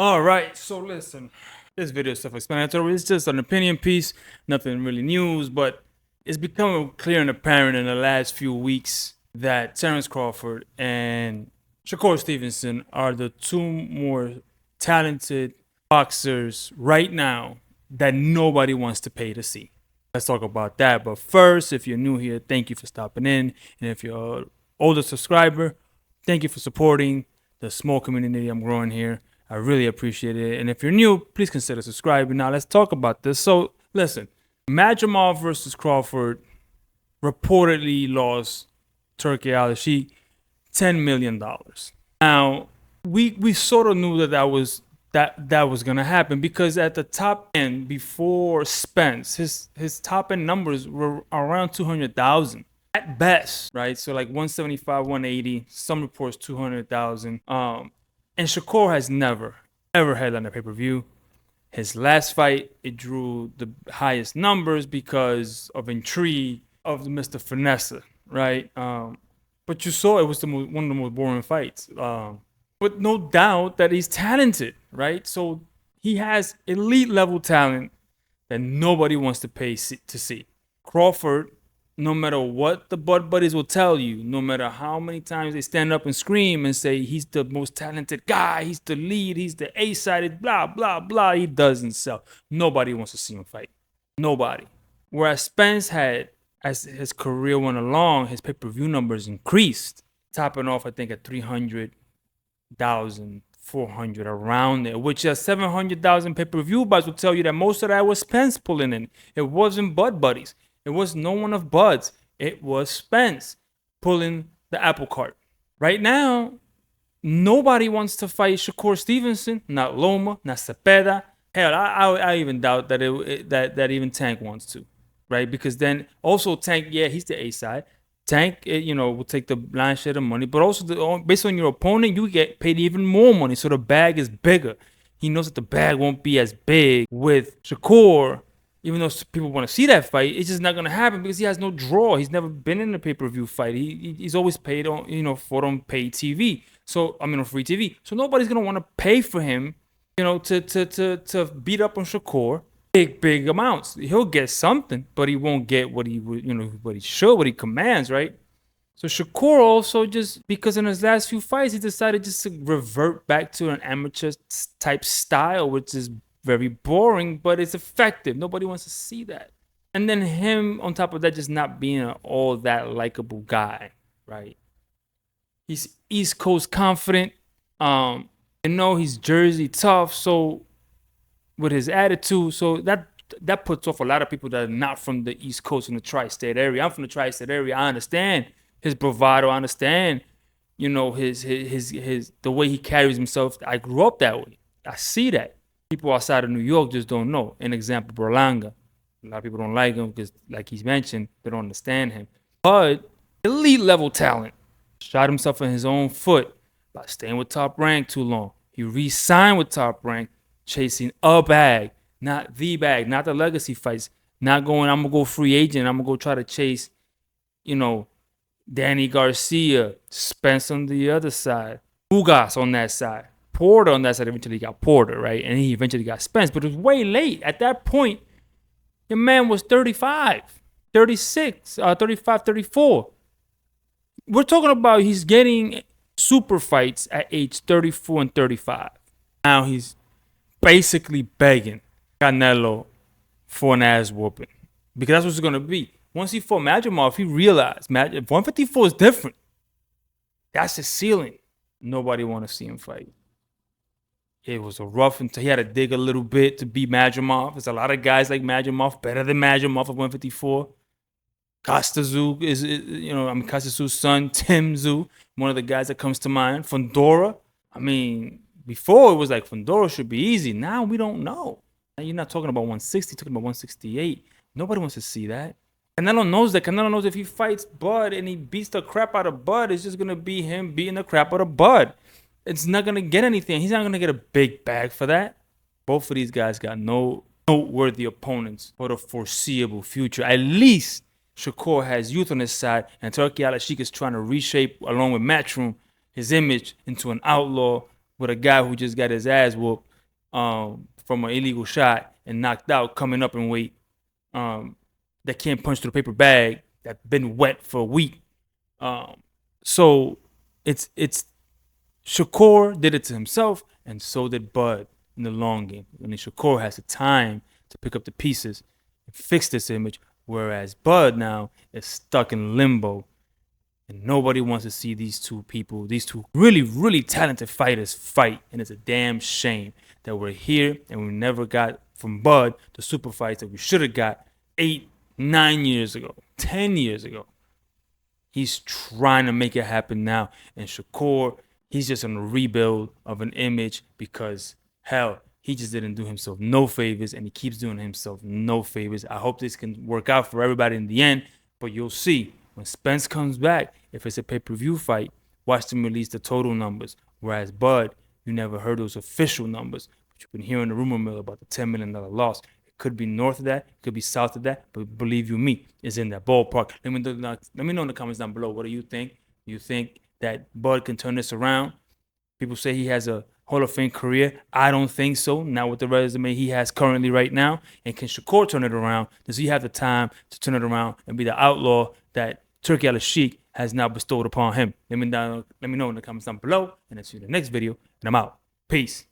All right, so listen, this video is self-explanatory. It's just an opinion piece, nothing really news, but it's becoming clear and apparent in the last few weeks that Terence Crawford and Shakur Stevenson are the two more talented boxers right now that nobody wants to pay to see. Let's talk about that. But first, if you're new here, thank you for stopping in. And if you're an older subscriber, thank you for supporting the small community I'm growing here. I really appreciate it. And if you're new, please consider subscribing. Now, let's talk about this. So, listen, Madrimov versus Crawford reportedly lost Turkey Al-Sheikh $10 million. Now, we sort of knew that was gonna happen because at the top end before Spence, his top end numbers were around 200,000 at best, right? So like 175, 180, some reports 200,000. And Shakur has never ever headlined a pay-per-view. His last fight, it drew the highest numbers because of intrigue of Mr. Finesse, right? But you saw it was one of the most boring fights. But no doubt that he's talented, right? So he has elite level talent that nobody wants to pay to see. Crawford, no matter what the Bud Buddies will tell you, no matter how many times they stand up and scream and say he's the most talented guy, he's the lead, he's the A-sided, blah, blah, blah, he doesn't sell. Nobody wants to see him fight. Nobody. Whereas Spence had, as his career went along, his pay-per-view numbers increased, topping off, I think, at 300,400 around there, which 700,000 pay-per-view buys will tell you that most of that was Spence pulling in. It wasn't Bud Buddies. It was no one of Bud's. It was Spence pulling the apple cart. Right now, nobody wants to fight Shakur Stevenson, not Loma, not Cepeda. Hell, I even doubt that that even Tank wants to, right? Because then also Tank, yeah, he's the A side. Tank, will take the lion's share of money, but also based on your opponent, you get paid even more money, so the bag is bigger. He knows that the bag won't be as big with Shakur. Even though people want to see that fight, it's just not going to happen because he has no draw. He's never been in a pay-per-view fight. He's always paid on, fought on paid TV. So, on free TV. So nobody's going to want to pay for him, to beat up on Shakur. Big amounts. He'll get something, but he won't get what he commands, right? So Shakur also just, because in his last few fights, he decided just to revert back to an amateur type style, which is very boring, but it's effective. Nobody wants to see that. And then him, on top of that, just not being all that likable guy, right? He's East Coast confident. He's Jersey tough. So with his attitude, so that puts off a lot of people that are not from the East Coast in the tri-state area. I'm from the tri-state area. I understand his bravado. I understand, his the way he carries himself. I grew up that way. I see that. People outside of New York just don't know. An example, Berlanga. A lot of people don't like him because, like he's mentioned, they don't understand him. But elite level talent. Shot himself in his own foot by staying with Top Rank too long. He re-signed with Top Rank, chasing a bag, not the bag, not the legacy fights. Not going, I'm going to go free agent. I'm going to go try to chase, Danny Garcia, Spence on the other side, Ugas on that side. Porter on that side eventually got Porter, right? And he eventually got Spence, but it was way late. At that point, your man was 35, 36, 35, 34. We're talking about he's getting super fights at age 34 and 35. Now he's basically begging Canelo for an ass whooping because that's what it's going to be. Once he fought Madrimov, he realized 154 is different. That's his ceiling. Nobody want to see him fight. It was a rough, he had to dig a little bit to beat Madrimov. There's a lot of guys like Madrimov, better than Madrimov at 154. Kostazu is Kostazu's son, Tim Tszyu, one of the guys that comes to mind. Fundora. Before it was like Fundora should be easy. Now we don't know. Now you're not talking about 160, you're talking about 168. Nobody wants to see that. Canelo knows that. Canelo knows if he fights Bud and he beats the crap out of Bud, it's just going to be him beating the crap out of Bud. It's not going to get anything. He's not going to get a big bag for that. Both of these guys got no noteworthy opponents for the foreseeable future. At least Shakur has youth on his side, and Turkey Al-Sheikh is trying to reshape, along with Matchroom, his image into an outlaw with a guy who just got his ass whooped from an illegal shot and knocked out, coming up in weight, that can't punch through the paper bag, that's been wet for a week. So it's Shakur did it to himself, and so did Bud in the long game. I mean, Shakur has the time to pick up the pieces and fix this image, whereas Bud now is stuck in limbo. And nobody wants to see these two people, these two really, really talented fighters fight. And it's a damn shame that we're here and we never got from Bud the super fights that we should have got 8, 9 years ago, 10 years ago. He's trying to make it happen now. And Shakur, he's just on a rebuild of an image because, hell, he just didn't do himself no favors and he keeps doing himself no favors. I hope this can work out for everybody in the end, but you'll see. When Spence comes back, if it's a pay-per-view fight, watch them release the total numbers. Whereas Bud, you never heard those official numbers. But you've been hearing the rumor mill about the $10 million loss. It could be north of that, it could be south of that, but believe you me, it's in that ballpark. Let me know in the comments down below. What do you think? Do you think that Bud can turn this around? People say he has a Hall of Fame career. I don't think so. Not with the resume he has currently right now. And can Shakur turn it around? Does he have the time to turn it around and be the outlaw that Turki Al-Sheikh has now bestowed upon him? Let me know in the comments down below. And I'll see you in the next video. And I'm out. Peace.